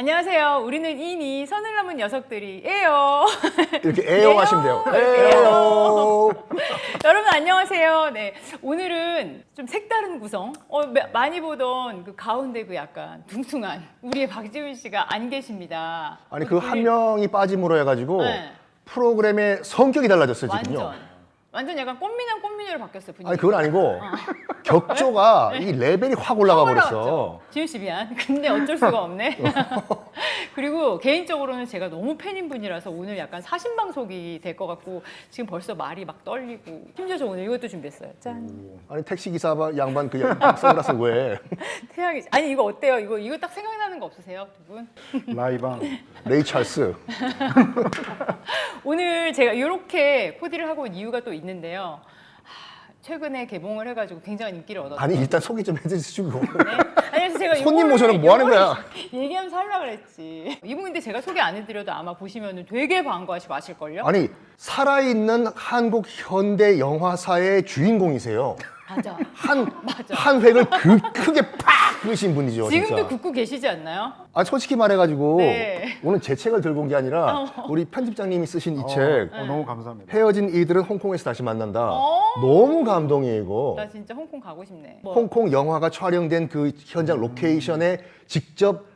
안녕하세요. 우리는 이미 선을 넘은 녀석들이에요. 이렇게 에요 하시면 돼요. 에요. 에요. 여러분 안녕하세요. 네, 오늘은 좀 색다른 구성. 많이 보던 그 가운데 그 약간 둥퉁한 우리의 박지훈 씨가 안 계십니다. 아니 그 한 명이 빠짐으로 해가지고 네. 프로그램의 성격이 달라졌어요 지금요. 완전 약간 꽃미녀로 바뀌었어요 분위기. 아니 그건 아니고 격조가 이 레벨이 확 올라가 버렸어. 지훈 씨 미안. 근데 어쩔 수가 없네. 그리고 개인적으로는 제가 너무 팬인 분이라서 오늘 약간 사신방송이 될 것 같고 지금 벌써 말이 막 떨리고 심지어 저 오늘 이것도 준비했어요. 짠. 아니 택시 기사 양반 그 선글라스 왜? 태양이 아니 이거 어때요? 이거 딱 생각나는 거 없으세요 두 분? 라이방. 레이 찰스. 오늘 제가 이렇게 코디를 하고 온 이유가 또 있는데요. 최근에 개봉을 해가지고 굉장한 인기를 얻었어요. 아니 일단 소개 좀 해주시고. 네? 아니 그래서 제가 손님 요거를 모셔놓고 뭐 하는 거야? 얘기하면서 하려고 그랬지. 이분 근데 제가 소개 안 해드려도 아마 보시면 되게 반가워하시고 아실걸요? 아니 살아있는 한국 현대 영화사의 주인공이세요. 맞아. 맞아. 한 획을 크게 팍 그으신 분이죠. 지금도 진짜. 굽고 계시지 않나요? 아 솔직히 말해가지고 네. 오늘 제 책을 들고 온 게 아니라 우리 편집장님이 쓰신 이 책 너무 감사합니다. 헤어진 이들은 홍콩에서 다시 만난다. 어? 너무 감동이에요 이거. 나 진짜 홍콩 가고 싶네. 뭐. 홍콩 영화가 촬영된 그 현장 로케이션에 직접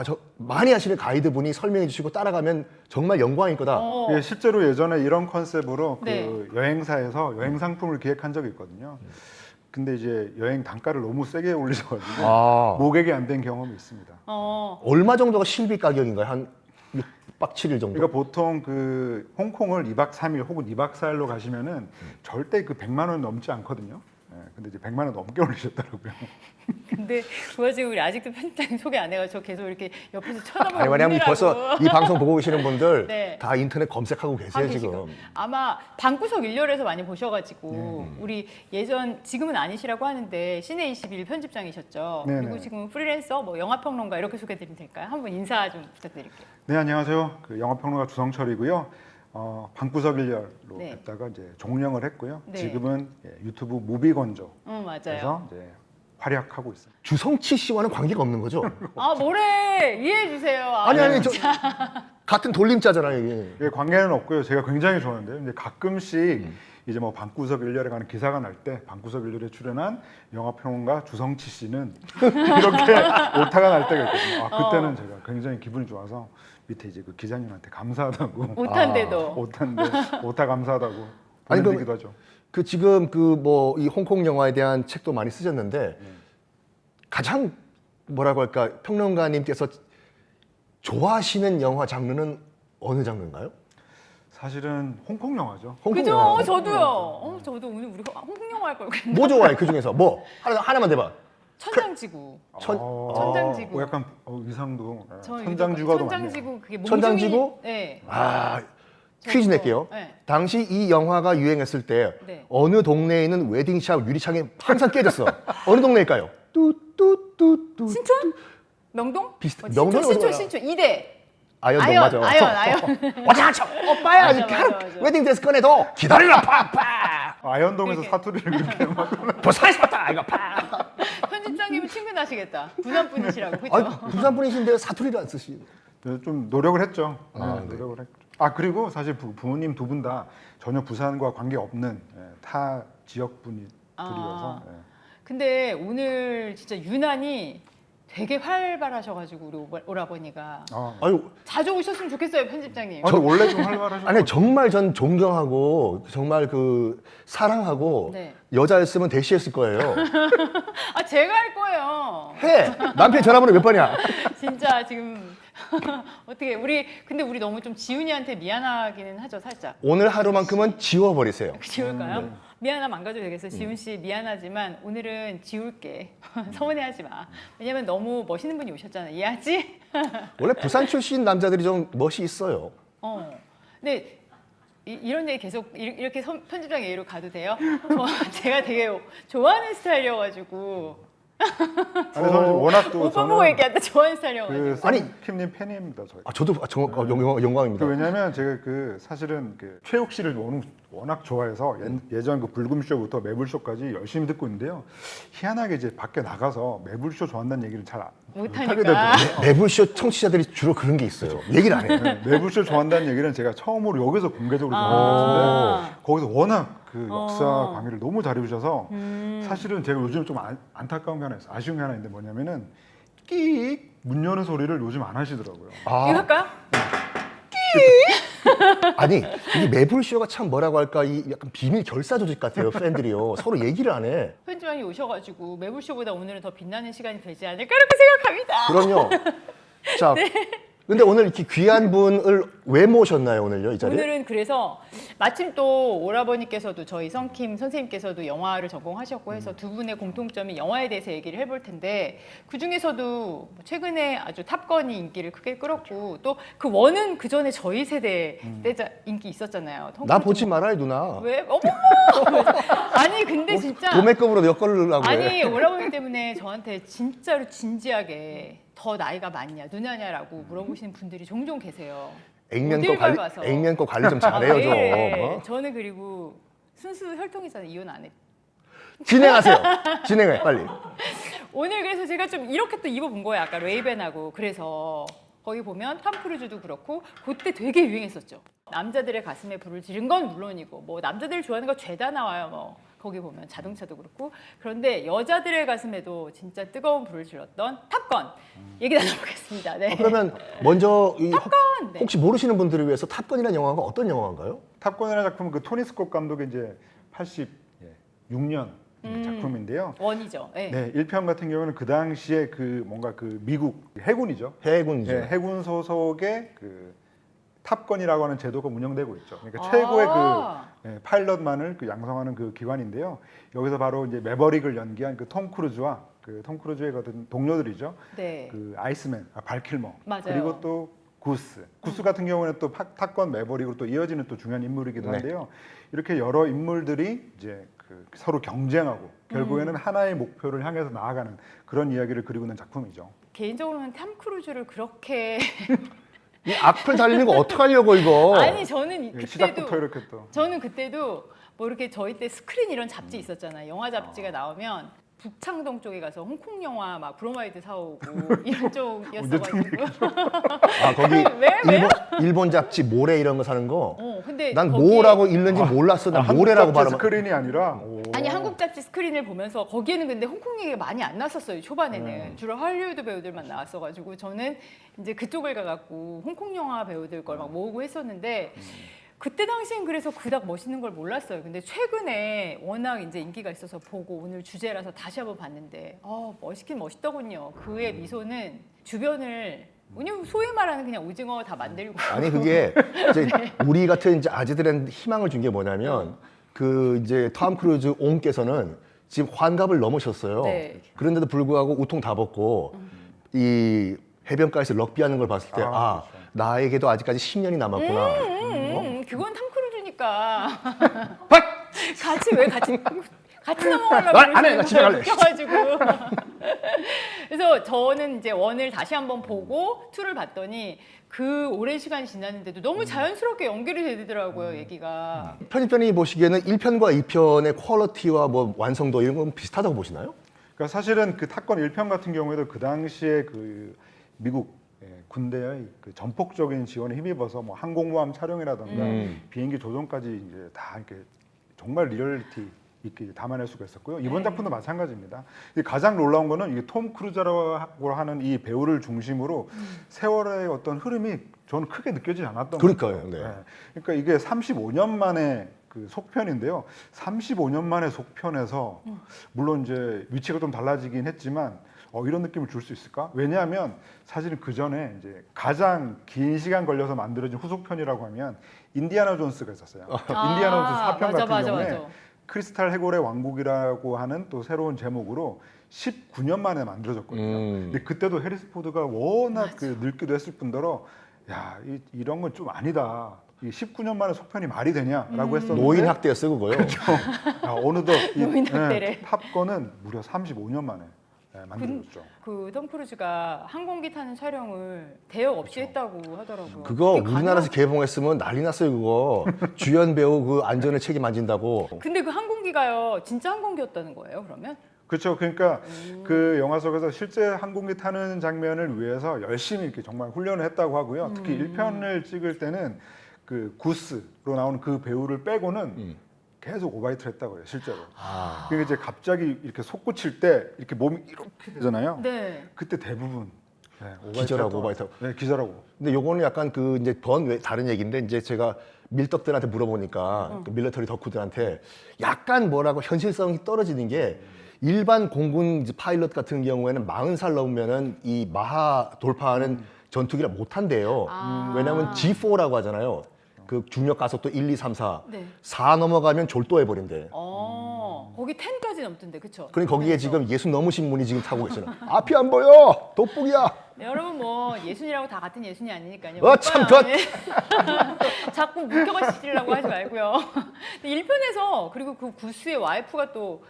저 많이 하시는 가이드분이 설명해 주시고 따라가면 정말 영광일 거다. 예, 실제로 예전에 이런 컨셉으로 네. 그 여행사에서 여행 상품을 기획한 적이 있거든요. 근데 이제 여행 단가를 너무 세게 올리셔가지고 모객이 안 된 경험이 있습니다. 얼마 정도가 실비 가격인가요? 한 6박 7일 정도? 그러니까 보통 그 홍콩을 2박 3일 혹은 2박 4일로 가시면은 절대 그 100만 원 넘지 않거든요. 예, 근데 이제 100만 원 넘게 올리셨더라고요. 근데 그 와중에 우리 아직도 편집장님 소개 안 해가지고 저 계속 이렇게 옆에서 쳐다보고 아니 왜냐면 웃느라고. 벌써 이 방송 보고 계시는 분들 네. 다 인터넷 검색하고 계세요 지금. 아마 방구석 일렬에서 많이 보셔가지고 우리 지금은 아니시라고 하는데 시내 21 편집장이셨죠. 네네. 그리고 지금 프리랜서, 뭐 영화평론가 이렇게 소개드리면 될까요? 한번 인사 좀 부탁드릴게요. 네, 안녕하세요. 그 영화평론가 주성철이고요. 방구석 일렬로 네. 했다가 이제 종영을 했고요. 네. 지금은 유튜브 무비건조에서 맞아요. 이제 활약하고 있습니다. 주성치 씨와는 관계가 없는 거죠? 아 뭐래 이해해 주세요. 아니 저 같은 돌림자잖아요 이게. 예, 관계는 없고요. 제가 굉장히 좋아하는데요. 근데 가끔씩 이제 뭐 방구석 일렬에 가는 기사가 날 때 방구석 일렬에 출연한 영화평론가 주성치 씨는 이렇게 오타가 날 때가 있거든요. 그때는 제가 굉장히 기분이 좋아서 밑에 이제 그 기자님한테 감사하다고 못한데도. 오타인데 오타 감사하다고 아니, 보내드리기도 하죠. 그 지금 그 뭐 이 홍콩 영화에 대한 책도 많이 쓰셨는데 가장 뭐라고 할까 평론가님께서 좋아하시는 영화 장르는 어느 장르인가요? 사실은 홍콩 영화죠. 홍콩 그죠? 영화. 저도요. 저도 오늘 우리 홍콩 영화 할 걸 그랬는데. 뭐 좋아해 그 중에서 뭐 하나만 대봐. 천장지구. 천장지구. 약간 위상도 저 천장지구도 많네요. 천장지구 그게 천장지구? 네. 퀴즈 낼게요. 네. 당시 이 영화가 유행했을 때 네. 어느 동네에 있는 웨딩샵 유리창에 항상 깨졌어. 어느 동네일까요? 뚜뚜뚜뚜. 신촌? 명동? 명동이 어디서 신촌 2대. 아연 맞아. 아연. 와자쳐 오빠야 맞아, 아직 맞아. 웨딩 드레스 꺼내도 기다리라 팍팍. 아현동에서 그렇게. 사투리를 그렇게 막 부산에 샀다 이거 팍. 편집장님은 친근하시겠다. 부산 분이시라고 그죠? 아 부산 분이신데 사투리를 안 쓰시. 좀 노력을 했죠. 네. 노력을 했죠. 그리고 사실 부모님 두 분 다 전혀 부산과 관계 없는 타 지역 분들이어서 근데 오늘 진짜 유난히 되게 활발하셔가지고 우리 오라버니가 아유 자주 오셨으면 좋겠어요 편집장님. 근데 원래 좀 활발하셨죠. 아니 정말 전 존경하고 정말 그 사랑하고 네. 여자였으면 대시했을 거예요. 제가 할 거예요. 해 남편 전화번호 몇 번이야? 진짜 지금 어떻게 근데 우리 너무 좀 지훈이한테 미안하기는 하죠 살짝. 오늘 하루만큼은 지워버리세요. 지울까요? 미안하면 안 가도 되겠어요. 지훈 씨 미안하지만 오늘은 지울게. 서운해하지 마. 왜냐면 너무 멋있는 분이 오셨잖아. 이해하지? 원래 부산 출신 남자들이 좀 멋이 있어요. 근데 이런 얘기 계속 이렇게 편집장 예로 가도 돼요? 제가 되게 좋아하는 스타일이어가지고. 저는 워낙 또 오빠 보고 얘기한다. 좋아하는 스타일 영화. 그 아니, 킴님 팬입니다. 저희. 저도 영광입니다. 왜냐하면 제가 그 사실은 그 최욱 씨를 워낙 좋아해서 예전 그 불금쇼부터 매불쇼까지 열심히 듣고 있는데요. 희한하게 이제 밖에 나가서 매불쇼 좋아한다는 얘기를 잘 못하게 못하니까. 되더라고요. 매불쇼 청취자들이 주로 그런 게 있어요. 얘기를 안 해요. 네, 매불쇼 좋아한다는 얘기는 제가 처음으로 여기서 공개적으로 아. 전했는데 거기서 워낙 그 역사 강의를 너무 잘해주셔서 사실은 제가 요즘 좀 안타까운 게 하나 있어요. 아쉬운 게 하나 있는데 뭐냐면은 끼익 문 여는 소리를 요즘 안 하시더라고요. 아, 이거 할까요? 아니 이 매불쇼가 참 뭐라고 할까 이 약간 비밀 결사 조직 같아요. 팬들이요. 서로 얘기를 안 해. 편집장이 오셔가지고 매불쇼보다 오늘은 더 빛나는 시간이 되지 않을까 이렇게 생각합니다. 그럼요. 자, 근데 오늘 이렇게 귀한 분을 왜 모셨나요 오늘요 이 자리에? 오늘은 그래서 마침 또 오라버니께서도 저희 성킴 선생님께서도 영화를 전공하셨고 해서 두 분의 공통점이 영화에 대해서 얘기를 해볼 텐데 그 중에서도 최근에 아주 탑건이 인기를 크게 끌었고 또 그 원은 그 전에 저희 세대 때 인기 있었잖아요. 톰 나 크루즈 보지 말아요 누나. 왜? 어머머! 아니 근데 진짜 도매급으로 엮으려고 해. 아니 오라버니 때문에 저한테 진짜로 진지하게 더 나이가 많냐 누나냐라고 물어보시는 분들이 종종 계세요. 어딜 밟아서. 액면 거 관리 좀 잘해요 좀. 네. 어? 저는 그리고 순수 혈통이잖아요. 이혼 안 했. 진행하세요. 진행해 빨리. 오늘 그래서 제가 좀 이렇게 또 입어본 거예요. 아까 레이벤하고 그래서 거기 보면 톰 크루즈도 그렇고 그때 되게 유행했었죠. 남자들의 가슴에 불을 지른 건 물론이고 뭐 남자들 좋아하는 거 죄다 나와요. 뭐 거기 보면 자동차도 그렇고 그런데 여자들의 가슴에도 진짜 뜨거운 불을 질렀던 탑건 얘기 나눠보겠습니다. 네. 그러면 먼저 탑건! 네. 혹시 모르시는 분들을 위해서 탑건이라는 영화가 어떤 영화인가요? 탑건이라는 작품은 그 토니 스콧 감독의 이제 86년 작품인데요. 원이죠. 네. 네, 1편 같은 경우는 그 당시에 그 뭔가 그 미국 해군이죠. 해군이죠. 네, 해군 소속의 그 탑건이라고 하는 제도가 운영되고 있죠. 그러니까 아. 최고의 그 파일럿만을 그 양성하는 그 기관인데요. 여기서 바로 이제 매버릭을 연기한 그 톰 크루즈와 그 톰 크루즈의 같은 동료들이죠. 네. 그 아이스맨, 발킬머, 맞아요. 그리고 또 구스 같은 경우에는 또 탑건 매버릭으로 또 이어지는 또 중요한 인물이기도 네. 한데요. 이렇게 여러 인물들이 이제 그 서로 경쟁하고 결국에는 하나의 목표를 향해서 나아가는 그런 이야기를 그리고 있는 작품이죠. 개인적으로는 톰 크루즈를 그렇게 이 악플 달리는 거 어떡하려고 이거. 아니 저는 예, 그때도 시작부터 이렇게 또 저는 그때도 뭐 이렇게 저희 때 스크린 이런 잡지 있었잖아요. 영화 잡지가 나오면 북창동 쪽에 가서 홍콩 영화 막 브로마이드 사오고 이런 쪽이었어가지고. 아 거기 왜요? 일본 잡지 모래 이런 거 사는 거. 근데 난 거기에- 뭐라고 읽는지 몰랐어. 난 한국 모래라고 잡지 발음. 스크린이 아니라 아니 한국 잡지 스크린을 보면서 거기에는 근데 홍콩 얘기가 많이 안 났었어요. 초반에는 주로 할리우드 배우들만 나왔어가지고 저는 이제 그쪽을 가갖고 홍콩 영화 배우들 걸 막 모으고 했었는데. 그때 당시엔 그래서 그닥 멋있는 걸 몰랐어요. 근데 최근에 워낙 이제 인기가 있어서 보고 오늘 주제라서 다시 한번 봤는데 멋있긴 멋있더군요. 그의 미소는 주변을 그냥 소위 말하는 그냥 오징어 다 만들고 아니 그게 이제 우리 같은 이제 아재들한테 희망을 준 게 뭐냐면 그 이제 톰 크루즈 옹께서는 지금 환갑을 넘으셨어요. 네. 그런데도 불구하고 우통 다 벗고 이 해변가에서 럭비하는 걸 봤을 때 그렇죠. 나에게도 아직까지 10년이 남았구나. 그건 톰 크루즈니까 같이 왜 같이 넘어가려고 안 해, 나 집에 갈래. 웃겨가지고 그래서 저는 이제 원을 다시 한번 보고 투를 봤더니 그 오랜 시간이 지났는데도 너무 자연스럽게 연결이 되더라고요 얘기가. 편집자님이 보시기에는 1편과 2편의 퀄리티와 뭐 완성도 이런 건 비슷하다고 보시나요? 그러니까 사실은 그 탑건 1편 같은 경우에도 그 당시에 그 미국 군대의 그 전폭적인 지원에 힘입어서 뭐 항공모함 촬영이라든가 비행기 조종까지 이제 다 이렇게 정말 리얼리티 있게 담아낼 수가 있었고요. 이번 작품도 마찬가지입니다. 가장 놀라운 거는 이게 톰 크루즈라고 하는 이 배우를 중심으로 세월의 어떤 흐름이 저는 크게 느껴지지 않았던 그러니까요. 거죠. 네. 그러니까 이게 35년 만에 그 속편인데요. 35년 만에 속편에서 물론 이제 위치가 좀 달라지긴 했지만 이런 느낌을 줄 수 있을까? 왜냐하면 사실은 그 전에 이제 가장 긴 시간 걸려서 만들어진 후속편이라고 하면 인디아나 존스가 있었어요. 인디아나 존스 4편 같은 경우에 크리스탈 해골의 왕국이라고 하는 또 새로운 제목으로 19년 만에 만들어졌거든요. 근데 그때도 해리스 포드가 워낙 그 늙기도 했을 뿐더러 야 이런 건 좀 아니다. 이 19년 만에 속편이 말이 되냐라고 했었는데 노인 학대였어 그거요. 어느덧 노인 학대를. 탑건은 무려 35년 만에 만들어줬죠. 그 톰 크루즈가 항공기 타는 촬영을 대역 없이 했다고 하더라고요. 그거 그게 우리나라에서 개봉했으면 난리 났어요. 그거 주연 배우 그 안전을 책임안 진다고. 근데 그 항공기가요, 진짜 항공기였다는 거예요, 그러면? 그렇죠. 그러니까 그 영화 속에서 실제 항공기 타는 장면을 위해서 열심히 이렇게 정말 훈련을 했다고 하고요. 특히 1편을 찍을 때는 그 구스로 나오는 그 배우를 빼고는 계속 오바이트를 했다고 해요, 실제로. 그러니까 이제 갑자기 이렇게 솟구칠 때 이렇게 몸이 이렇게 되잖아요. 네. 그때 대부분 오바이트 기절하고 했다고 오바이트하고. 네, 기절하고. 근데 요거는 약간 그 이제 다른 얘기인데 이제 제가 밀떡들한테 물어보니까 그 밀리터리 덕후들한테 약간 뭐라고 현실성이 떨어지는 게 일반 공군 이제 파일럿 같은 경우에는 40살 넘으면은 이 마하 돌파하는 전투기를 못 한대요. 왜냐하면 G4라고 하잖아요. 그 중력 가속도 1, 2, 3, 4. 네. 4 넘어가면 졸도해 버린대. 거기 10까지 넘던데, 그쵸? 그러니 거기에 지금 60 넘으신 분이 지금 타고 계시는. 앞이 안 보여. 돋보기야. 네, 여러분 뭐 예순이라고 다 같은 예순이 아니니까요. 참, 오빠, 네. 자꾸 묶여가시려고 하지 말고요. 1편에서 그리고 그 구스의 와이프가 또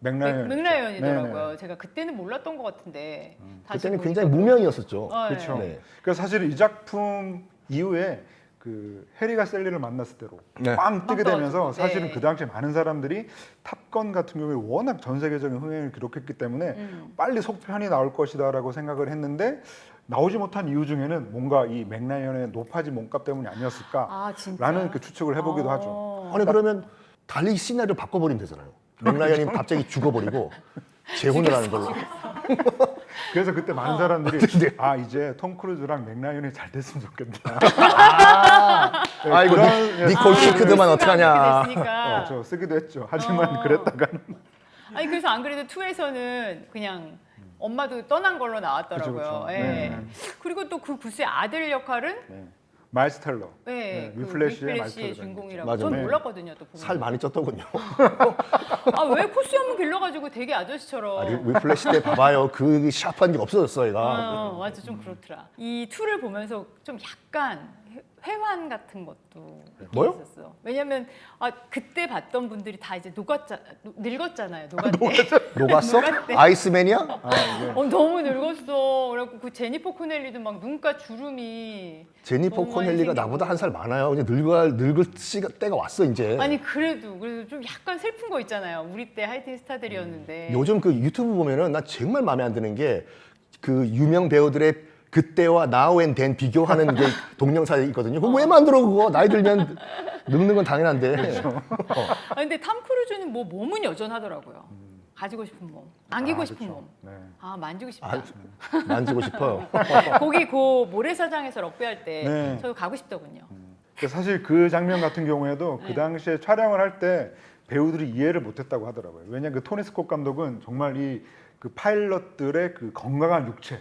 맥라이언이더라고요. 네네. 제가 그때는 몰랐던 것 같은데. 다시 그때는 보니까 굉장히 무명이었었죠. 네. 그렇죠. 네. 그래서 사실 이 작품 이후에 그 해리가 셀리를 만났을 때로 네. 빵 뜨게 빵 되면서 떠가지고, 사실은 네. 그 당시에 많은 사람들이 탑건 같은 경우에 워낙 전 세계적인 흥행을 기록했기 때문에 빨리 속편이 나올 것이다라고 생각을 했는데 나오지 못한 이유 중에는 뭔가 이 맥라이언의 높아진 몸값 때문이 아니었을까라는 아, 진짜? 그 추측을 해보기도 하죠. 아니 그러면 달리 시나리오 바꿔버리면 되잖아요. 맥라이언이 갑자기 죽어버리고 재혼을 하는 걸로. 그래서 그때 많은 사람들이 네. 아 이제 톰 크루즈랑 맥라이언이 잘 됐으면 좋겠다. 네, 아이고 그런 니콜 키크드만 어떡하냐. 됐으니까. 저 쓰기도 했죠. 하지만 그랬다가는 아니 그래서 안 그래도 2에서는 그냥 엄마도 떠난 걸로 나왔더라고요. 그쵸, 그쵸. 예. 네. 그리고 또 그 구스의 아들 역할은 마일스 텔러. 네, 네, 그 위플래시의 위플래시의 마이클 주인공이라고. 맞아요. 전 네. 몰랐거든요, 또 보면. 살 많이 쪘더군요. 아왜 코스 한번 길러가지고 되게 아저씨처럼. 위플래시 때 봐봐요. 그 샤프한 게 없어졌어 얘가. 맞아, 좀 그렇더라. 이 2를 보면서 좀 약간 회환 같은 것도 뭐요? 있었어. 왜냐면 그때 봤던 분들이 다 이제 늙었잖아요. 녹았대. 녹았어? 녹았대. 아이스맨이야? 너무 늙었어. 그래갖고 그 제니퍼 코넬리도 막 눈가 주름이. 제니퍼 너무 많이 코넬리가 생기고. 나보다 한 살 많아요. 이제 늙을 때가 왔어 이제. 아니 그래도 좀 약간 슬픈 거 있잖아요. 우리 때 하이틴 스타들이었는데. 요즘 그 유튜브 보면은 나 정말 마음에 안 드는 게 그 유명 배우들의 그때와 now and then 비교하는 게 동영상이 있거든요. 그거 왜 만들어 그거? 나이 들면 늙는 건 당연한데. 근데 탐 크루즈는 뭐 몸은 여전하더라고요. 가지고 싶은 몸, 안기고 싶은 그쵸. 몸. 네. 만지고 싶다. 만지고 싶어요. 거기 그 모래사장에서 럭비할 때 네. 저도 가고 싶더군요. 사실 그 장면 같은 경우에도 네. 그 당시에 촬영을 할 때 배우들이 이해를 못했다고 하더라고요. 왜냐하면 그 토니 스콧 감독은 정말 이 그 파일럿들의 그 건강한 육체,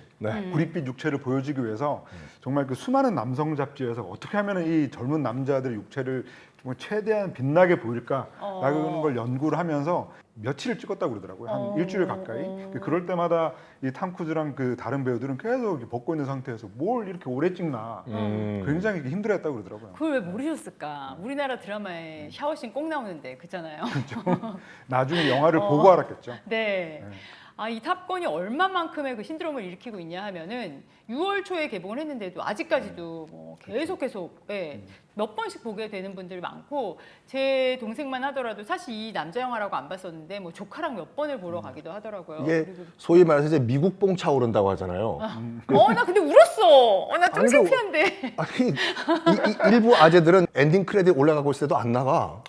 구릿빛 육체를 보여주기 위해서 정말 그 수많은 남성 잡지에서 어떻게 하면 이 젊은 남자들의 육체를 정말 최대한 빛나게 보일까라는 걸 연구를 하면서 며칠을 찍었다고 그러더라고요. 한 일주일 가까이. 그럴 때마다 이 탐 크루즈랑 그 다른 배우들은 계속 이렇게 벗고 있는 상태에서 뭘 이렇게 오래 찍나 굉장히 힘들어했다고 그러더라고요. 그걸 왜 모르셨을까? 우리나라 드라마에 샤워씬 꼭 나오는데 그잖아요. 나중에 영화를 보고 알았겠죠. 네. 이 탑건이 얼마만큼의 그 신드롬을 일으키고 있냐 하면은 6월 초에 개봉을 했는데도 아직까지도 뭐 계속 몇 번씩 보게 되는 분들이 많고 제 동생만 하더라도 사실 이 남자 영화라고 안 봤었는데 뭐 조카랑 몇 번을 보러 가기도 하더라고요. 이게 그리고 소위 말해서 이제 미국봉 차오른다고 하잖아요. 나 근데 울었어. 나 좀 아니, 창피한데. 아니 일부 아재들은 엔딩 크레딧 올라가고 있을 때도 안 나가.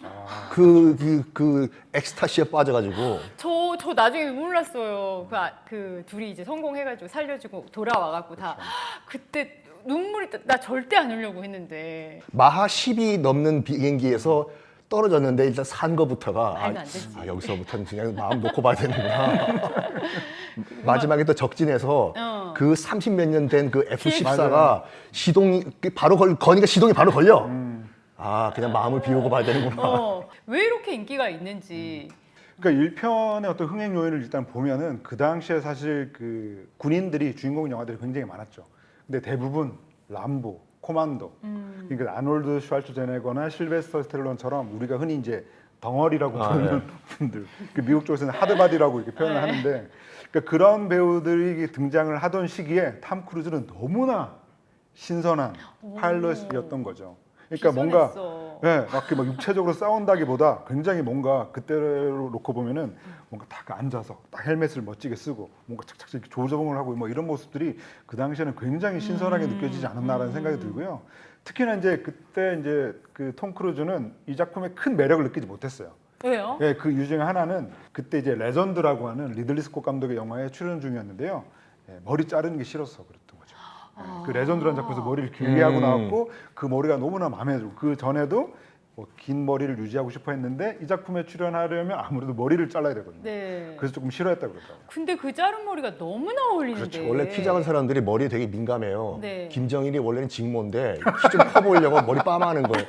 그 엑스타시에 빠져가지고. 저 나중에 눈물 났어요. 그 둘이 이제 성공해가지고 살려주고 돌아와갖고 다 그때 눈물이 나 절대 안 울려고 했는데. 마하 10이 넘는 비행기에서 떨어졌는데 일단 산 거부터가 말도 안 되지. 여기서부터는 그냥 마음 놓고 봐야 되는구나. 마지막에 또 적진에서 그 30 몇 년 된 그 F-14가 시동이 바로 거니까 시동이 바로 걸려. 그냥 마음을 비우고 봐야 되는구나. 왜 이렇게 인기가 있는지. 그러니까 1편의 어떤 흥행 요인을 일단 보면은 그 당시에 사실 그 군인들이 주인공 영화들이 굉장히 많았죠. 근데 대부분 람보, 코만도, 그러니까 아놀드 슈왈츠제네거나 실베스터 스텔론처럼 우리가 흔히 이제 덩어리라고 아, 부르는 분들, 그 미국 쪽에서는 하드바디라고 이렇게 표현을 하는데, 그러니까 그런 배우들이 등장을 하던 시기에 탐 크루즈는 너무나 신선한 파일럿이었던 거죠. 그러니까 뭔가 막 육체적으로 싸운다기보다 굉장히 뭔가 그때로 놓고 보면은 뭔가 딱 앉아서 딱 헬멧을 멋지게 쓰고 뭔가 착착 이렇게 조정을 하고 뭐 이런 모습들이 그 당시에는 굉장히 신선하게 느껴지지 않았나라는 생각이 들고요. 특히나 이제 그때 이제 그 톰 크루즈는 이 작품에 큰 매력을 느끼지 못했어요. 왜요? 예, 그 이유 중에 하나는 그때 이제 레전드라고 하는 리들리 스콧 감독의 영화에 출연 중이었는데요. 예, 머리 자르는 게 싫어서 그랬던 거죠. 예, 그 레전드라는 작품에서 머리를 길게 하고 나왔고 그 머리가 너무나 마음에 들고 그 전에도 뭐 긴 머리를 유지하고 싶어 했는데 이 작품에 출연하려면 아무래도 머리를 잘라야 되거든요. 네. 그래서 조금 싫어했다고 그러더라고요. 근데 그 자른 머리가 너무나 어울리는데. 그렇죠. 원래 키 작은 사람들이 머리에 되게 민감해요. 네. 김정일이 원래는 직모인데 키 좀 커 보이려고 머리 빠마하는 거예요.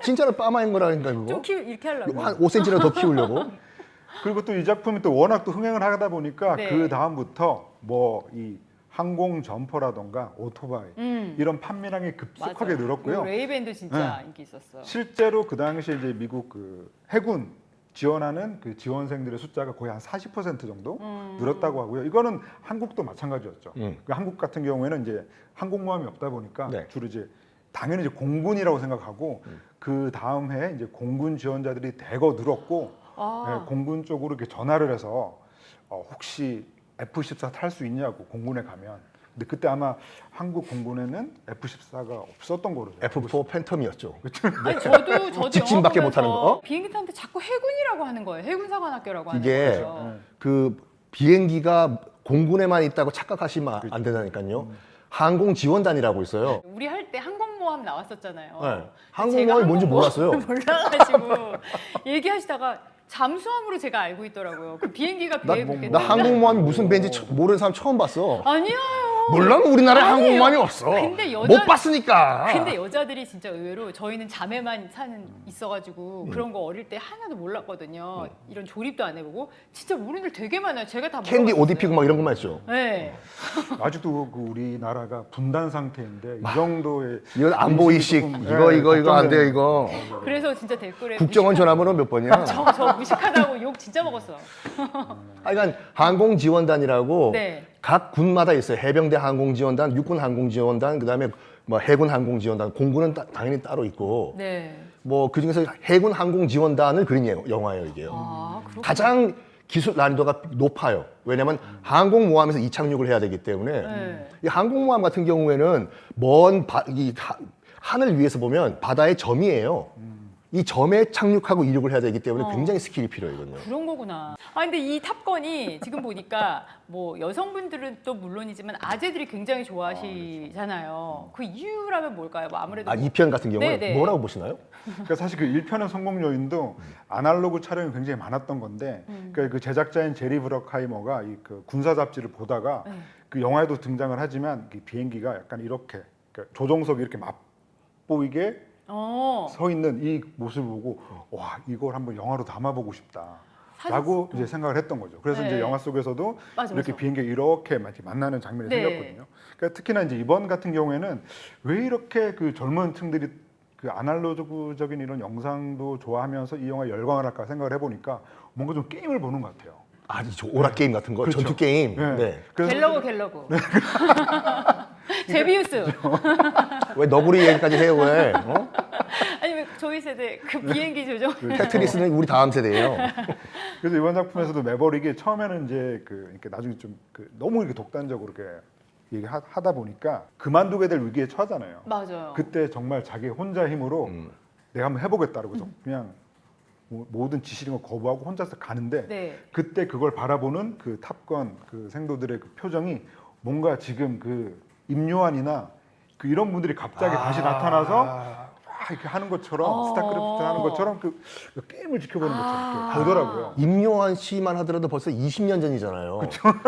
진짜로 빠마한 거라니까 그거. 좀 이렇게 하려고. 한 5cm나 더 키우려고. 그리고 또 이 작품이 또 워낙 또 흥행을 하다 보니까 네. 그 다음부터 뭐 이 항공 점퍼라던가 오토바이 이런 판매량이 급속하게 맞아요. 늘었고요. 레이밴도 진짜 인기 있었어요. 실제로 그 당시에 이제 미국 그 해군 지원하는 그 지원생들의 숫자가 거의 한 40% 정도 늘었다고 하고요. 이거는 한국도 마찬가지였죠. 그 한국 같은 경우에는 이제 항공모함이 없다 보니까 네. 주로 이제 당연히 이제 공군이라고 생각하고 그 다음 해에 이제 공군 지원자들이 대거 늘었고 네, 공군 쪽으로 이렇게 전화를 해서 혹시 F-14 탈 수 있냐고 공군에 가면. 근데 그때 아마 한국 공군에는 F-14가 없었던 거로. F4 팬텀이었죠. 아니 저도 직진밖에 영화 못하는 보면서 거? 비행기 타는데 자꾸 해군이라고 하는 거예요. 해군사관학교라고 하는 이게 거죠. 그 비행기가 공군에만 있다고 착각하시면 안 된다니까요. 항공지원단이라고 있어요. 우리 할 때 항공모함 나왔었잖아요. 네. 항공모함이 뭔지 제가 몰랐어요. 몰라가지고 얘기하시다가 잠수함으로 제가 알고 있더라고요. 그 비행기가 배에 그렇게 나 뜨면- 항공모함이 무슨 배인지 모르는 사람 처음 봤어. 아니에요. 몰라? 우리나라에 아니에요. 항공모함이 없어. 근데 못 봤으니까. 근데 여자들이 진짜 의외로 저희는 자매만 있어가지고 그런 거 어릴 때 하나도 몰랐거든요. 이런 조립도 안 해보고 진짜 모르는 들 되게 많아요. 제가 다 캔디 물어봤어요. 옷 입히고 막 이런 것만 했죠. 네. 아직도 그 우리나라가 분단 상태인데 이 정도의 이건 안보이식 이거 안 돼요 이거. 그래서 진짜 댓글에 국정원 전화번호 몇 번이야? 저 무식하다고 욕 진짜 먹었어. 하여간 항공지원단이라고 네. 각 군마다 있어요. 해병대 항공지원단, 육군 항공지원단, 그다음에 뭐 해군 항공지원단, 공군은 당연히 따로 있고 네. 뭐 그중에서 해군 항공지원단을 그린 영화예요 이게요. 아, 그렇구나. 가장 기술 난이도가 높아요. 왜냐하면 항공모함에서 이착륙을 해야 되기 때문에 네. 이 항공모함 같은 경우에는 하늘 위에서 보면 바다의 점이에요. 이 점에 착륙하고 이륙을 해야 되기 때문에 굉장히 스킬이 필요해요. 그런 거구나. 아 근데 이 탑건이 지금 보니까 뭐 여성분들은 또 물론이지만 아재들이 굉장히 좋아하시잖아요. 그 이유라면 뭘까요? 뭐 아무래도 이 편 같은 경우는 네네. 뭐라고 보시나요? 그러니까 사실 그 1편의 성공 요인도 아날로그 촬영이 굉장히 많았던 건데 그러니까 그 제작자인 제리 브럭하이머가 이 그 군사 잡지를 보다가 그 영화에도 등장을 하지만 이 비행기가 약간 이렇게 그러니까 조종석이 이렇게 맛보이게 서 있는 이 모습을 보고 와 이걸 한번 영화로 담아보고 싶다라고 이제 생각을 했던 거죠. 그래서 네. 이제 영화 속에서도 맞아, 이렇게 맞아. 비행기 이렇게 만나는 장면이 네. 생겼거든요. 그러니까 특히나 이제 이번 같은 경우에는 왜 이렇게 그 젊은 층들이 그 아날로그적인 이런 영상도 좋아하면서 이 영화에 열광을 할까 생각을 해보니까 뭔가 좀 게임을 보는 것 같아요. 오락 게임 같은 거, 그렇죠. 전투 게임. 네. 네. 그래서 갤러그. 제비우스. 왜 너구리 얘기까지 해요 왜? 아니 왜 저희 세대 그 비행기 조종. 테트리스는 우리 다음 세대예요. 그래서 이번 작품에서도 매버릭이 처음에는 이제 이렇게 나중에 좀 너무 이렇게 독단적으로 이렇게 얘기하다 보니까 그만두게 될 위기에 처하잖아요. 맞아요. 그때 정말 자기 혼자 힘으로 내가 한번 해보겠다고 해서 그냥 모든 지시링을 거부하고 혼자서 가는데 네. 그때 그걸 바라보는 그 탑건 그 생도들의 그 표정이 뭔가 지금 그 임요한이나 그 이런 분들이 갑자기 다시 나타나서 막 이렇게 하는 것처럼 스타크래프트 하는 것처럼 그 게임을 지켜보는 것처럼 이렇게 보더라고요. 임요한 씨만 하더라도 벌써 20년 전이잖아요.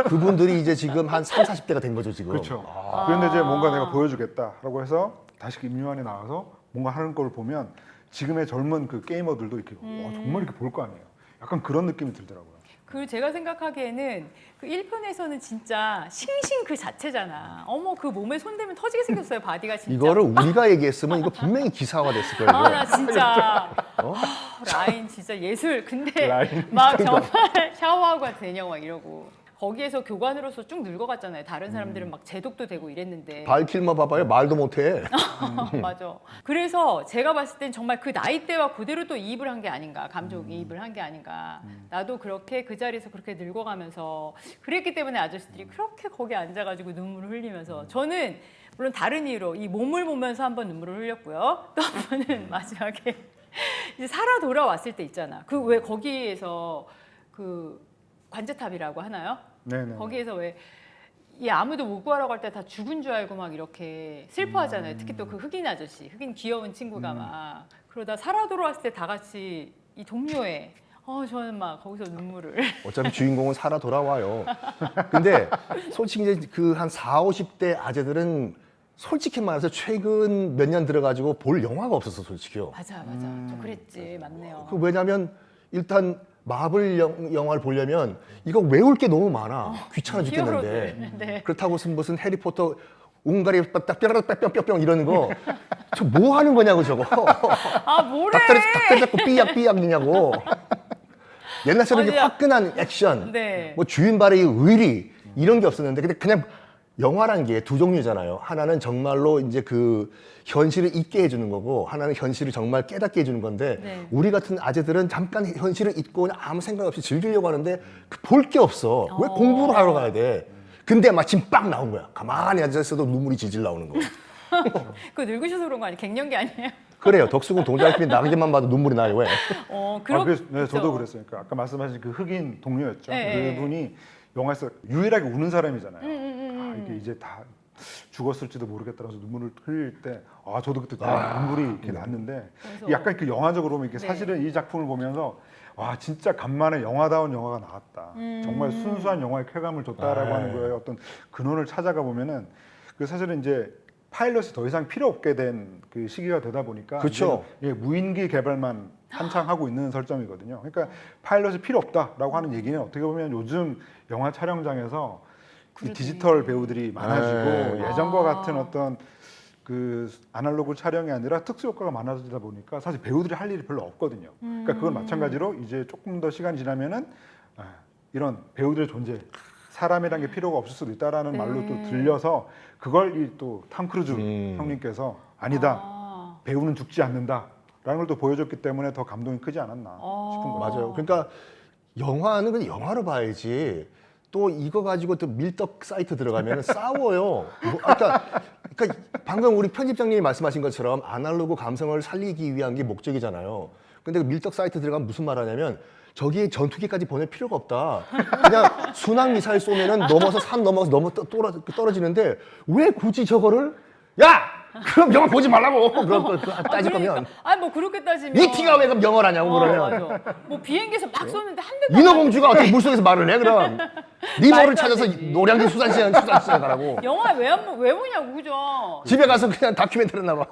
그분들이 이제 지금 한 3, 40대가 된 거죠 지금. 그렇죠. 그런데 이제 뭔가 내가 보여주겠다라고 해서 다시 임요한이 나와서 뭔가 하는 걸 보면 지금의 젊은 그 게이머들도 이렇게 와, 정말 이렇게 볼 거 아니에요. 약간 그런 느낌이 들더라고요. 그 제가 생각하기에는 그 1편에서는 진짜 싱싱 그 자체잖아. 어머 그 몸에 손대면 터지게 생겼어요 바디가 진짜. 이거를 우리가 얘기했으면 이거 분명히 기사화 됐을 거예요. 아 나 진짜 라인 진짜 예술. 근데 라인. 막 정말 샤워하고 되냐고 막 이러고. 거기에서 교관으로서 쭉 늙어갔잖아요. 다른 사람들은 막 제독도 되고 이랬는데. 발길만 봐봐요. 말도 못해. 맞아. 그래서 제가 봤을 땐 정말 그 나이대와 그대로 또 이입을 한 게 아닌가. 감독이입을 한 게 아닌가. 나도 그렇게 그 자리에서 그렇게 늙어가면서 그랬기 때문에 아저씨들이 그렇게 거기 앉아가지고 눈물을 흘리면서 저는 물론 다른 이유로 이 몸을 보면서 한번 눈물을 흘렸고요. 또 한 번은 마지막에 이제 살아 돌아왔을 때 있잖아. 그 왜 거기에서 그 관제탑이라고 하나요? 네네. 거기에서 왜 이 아무도 못 구하러 갈 때 다 죽은 줄 알고 막 이렇게 슬퍼하잖아요. 특히 또 그 흑인 아저씨, 흑인 귀여운 친구가 막 그러다 살아 돌아왔을 때 다 같이 이 동료애. 저는 막 거기서 눈물을. 어차피 주인공은 살아 돌아와요. 근데 솔직히 이제 그 한 4, 50대 아재들은 솔직히 말해서 최근 몇 년 들어가지고 볼 영화가 없었어, 솔직히요. 맞아. 좀 그랬지. 맞네요. 그 왜냐면 일단 마블 영화를 보려면 이거 외울 게 너무 많아. 귀찮아 죽겠는데. 히어로들. 네. 그렇다고 무슨 해리포터 웅가리 뼈뼈뼈뼈 이러는 거 저 뭐 하는 거냐고 저거. 뭐래? 닭다리 잡고 삐약삐약이냐고. 옛날처럼 이제 맞아요. 화끈한 액션, 네. 뭐 주인 발의 의리 이런 게 없었는데 근데 그냥 영화란 게 두 종류잖아요. 하나는 정말로 이제 그 현실을 잊게 해주는 거고 하나는 현실을 정말 깨닫게 해주는 건데 네. 우리 같은 아재들은 잠깐 현실을 잊고 그냥 아무 생각 없이 즐기려고 하는데 볼 게 없어. 왜 공부를 하러 가야 돼? 근데 마침 빡 나온 거야. 가만히 앉아있어도 눈물이 질질 나오는 거. 그거 늙으셔서 그런 거 아니에요? 갱년기 아니에요? 그래요. 덕수궁 동작이 나게만 봐도 눈물이 나요. 왜? 네, 저도 그랬어요. 그러니까 아까 말씀하신 그 흑인 동료였죠. 네. 그분이 영화에서 유일하게 우는 사람이잖아요. 이게 이제 다 죽었을지도 모르겠다라서 눈물을 흘릴 때, 저도 그때 눈물이 이렇게 났는데, 그래서- 약간 그 영화적으로 보면 이게 네. 사실은 이 작품을 보면서 와 진짜 간만에 영화다운 영화가 나왔다. 정말 순수한 영화의 쾌감을 줬다라고 하는 거예요. 어떤 근원을 찾아가 보면은 그 사실은 이제 파일럿이 더 이상 필요 없게 된 그 시기가 되다 보니까 그쵸. 이제 무인기 개발만 한창 하고 있는 설정이거든요. 그러니까 파일럿이 필요 없다라고 하는 얘기는 어떻게 보면 요즘 영화 촬영장에서 이 디지털 배우들이 많아지고 네. 예전과 같은 어떤 그 아날로그 촬영이 아니라 특수 효과가 많아지다 보니까 사실 배우들이 할 일이 별로 없거든요. 그러니까 그건 마찬가지로 이제 조금 더 시간이 지나면은 이런 배우들의 존재, 사람이란 게 필요가 없을 수도 있다라는 네. 말로 또 들려서 그걸 이 또 탐 크루즈 형님께서 아니다, 배우는 죽지 않는다라는 걸 또 보여줬기 때문에 더 감동이 크지 않았나 싶은 거죠. 맞아요. 그러니까 영화는 그냥 영화로 봐야지. 또 이거 가지고 또 밀떡 사이트 들어가면 싸워요. 그러니까 방금 우리 편집장님이 말씀하신 것처럼 아날로그 감성을 살리기 위한 게 목적이잖아요. 근데 그 밀떡 사이트 들어가면 무슨 말 하냐면 저기에 전투기까지 보낼 필요가 없다. 그냥 순항 미사일 쏘면은 넘어서 산 넘어서 떨어지는데 왜 굳이 저거를 그럼 영화 보지 말라고. 그럼 따질 거면 뭐 그렇게 따지면 이 티가 왜 그럼 영화라냐고 그러면 맞아. 뭐 비행기에서 막 쏘는데 한 대도 인어공주가 어떻게 물속에서 말을 해 그럼 니모를 찾아서 노량진 수산시장 가라고 영화 왜 보냐고 그죠? 집에 가서 그냥 다큐멘터리 나봐.